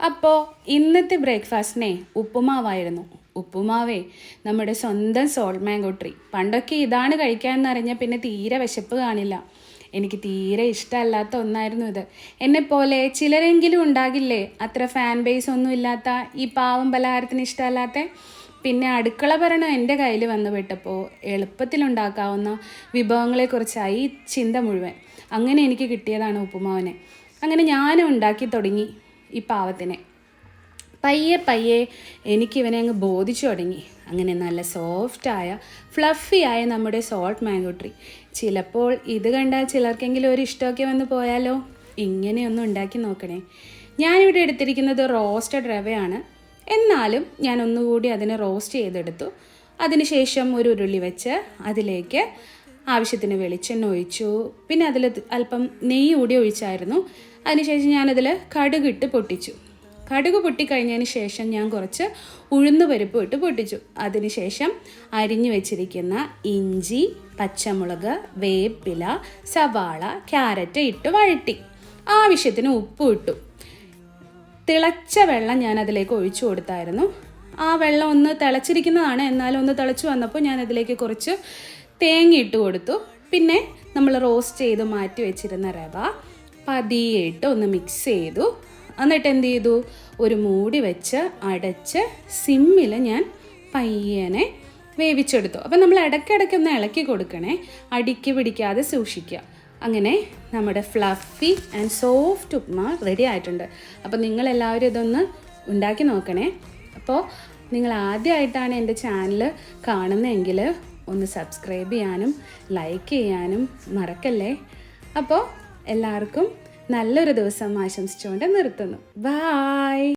അപ്പോൾ ഇന്നത്തെ ബ്രേക്ക്ഫാസ്റ്റിനെ ഉപ്പുമാവായിരുന്നു. ഉപ്പുമാവേ നമ്മുടെ സ്വന്തം സോൾട്ട് മാംഗോ ട്രീ. പണ്ടൊക്കെ ഇതാണ് കഴിക്കാമെന്ന് അറിഞ്ഞാൽ പിന്നെ തീരെ വിശപ്പ് കാണില്ല. എനിക്ക് തീരെ ഇഷ്ടമല്ലാത്ത ഒന്നായിരുന്നു ഇത്. എന്നെപ്പോലെ ചിലരെങ്കിലും ഉണ്ടാകില്ലേ അത്ര ഫാൻ ബേസ് ഒന്നും ഇല്ലാത്ത ഈ പാവം പലഹാരത്തിന് ഇഷ്ടമല്ലാത്ത. പിന്നെ അടുക്കള ഭരണം എൻ്റെ കയ്യിൽ വന്നു പെട്ടപ്പോൾ എളുപ്പത്തിലുണ്ടാക്കാവുന്ന വിഭവങ്ങളെക്കുറിച്ചായി ചിന്ത മുഴുവൻ. അങ്ങനെ എനിക്ക് കിട്ടിയതാണ് ഉപ്പുമാവിനെ. അങ്ങനെ ഞാനും ഉണ്ടാക്കി തുടങ്ങി ഈ പാവത്തിനെ. പയ്യെ പയ്യെ എനിക്കിവനെ അങ്ങ് ബോധിച്ചു തുടങ്ങി. അങ്ങനെ നല്ല സോഫ്റ്റായ ഫ്ലഫിയായ നമ്മുടെ സോൾട്ട് മാംഗോ ട്രീ. ചിലപ്പോൾ ഇത് കണ്ടാൽ ചിലർക്കെങ്കിലും ഒരു ഇഷ്ടമൊക്കെ വന്ന് പോയാലോ. ഇങ്ങനെയൊന്നും ഉണ്ടാക്കി നോക്കണേ. ഞാനിവിടെ എടുത്തിരിക്കുന്നത് റോസ്റ്റഡ് റവയാണ്. എന്നാലും ഞാൻ ഒന്നുകൂടി അതിനെ റോസ്റ്റ് ചെയ്തെടുത്തു. അതിനുശേഷം ഒരു ഉരുളി വെച്ച് അതിലേക്ക് ആവശ്യത്തിന് വെളിച്ചെണ്ണ ഒഴിച്ചു. പിന്നെ അതിൽ അല്പം നെയ്യ് കൂടി ഒഴിച്ചായിരുന്നു. അതിനുശേഷം ഞാനതിൽ കടുകിട്ട് പൊട്ടിച്ചു. കടുക് പൊട്ടിക്കഴിഞ്ഞതിന് ശേഷം ഞാൻ കുറച്ച് ഉഴുന്ന് പരിപ്പ് ഇട്ട് പൊട്ടിച്ചു. അതിനുശേഷം അരിഞ്ഞു വെച്ചിരിക്കുന്ന ഇഞ്ചി, പച്ചമുളക്, വേപ്പില, സവാള, ക്യാരറ്റ് ഇട്ട് വഴറ്റി. ആവശ്യത്തിന് ഉപ്പും ഇട്ടു. തിളച്ച വെള്ളം ഞാൻ അതിലേക്ക് ഒഴിച്ചു കൊടുത്തായിരുന്നു. ആ വെള്ളം ഒന്ന് തിളച്ചിരിക്കുന്നതാണ്, എന്നാലും ഒന്ന് തിളച്ച് വന്നപ്പോൾ ഞാൻ അതിലേക്ക് കുറച്ച് തേങ്ങ ഇട്ട് കൊടുത്തു. പിന്നെ നമ്മൾ റോസ്റ്റ് ചെയ്ത് മാറ്റി വെച്ചിരുന്ന റവ പതിയെ ഇട്ട് ഒന്ന് മിക്സ് ചെയ്തു. എന്നിട്ട് എന്ത് ചെയ്തു, ഒരു മൂടി വെച്ച് അടച്ച് സിമ്മിൽ ഞാൻ പയ്യനെ വേവിച്ചെടുത്തു. അപ്പം നമ്മൾ ഇടയ്ക്കിടയ്ക്ക് ഒന്ന് ഇളക്കി കൊടുക്കണേ, അടിക്ക് പിടിക്കാതെ സൂക്ഷിക്കുക. അങ്ങനെ നമ്മുടെ fluffy and soft upma ready ആയിട്ടുണ്ട്. അപ്പോൾ നിങ്ങളെല്ലാവരും ഇതൊന്ന് ഉണ്ടാക്കി നോക്കണേ. അപ്പോൾ നിങ്ങൾ ആദ്യമായിട്ടാണ് എൻ്റെ ചാനൽ കാണുന്നതെങ്കിൽ ഒന്ന് സബ്സ്ക്രൈബ് ചെയ്യാനും ലൈക്ക് ചെയ്യാനും മറക്കല്ലേ. അപ്പോൾ എല്ലാവർക്കും നല്ലൊരു ദിവസം ആശംസിച്ചുകൊണ്ട് നിർത്തുന്നു. ബൈ.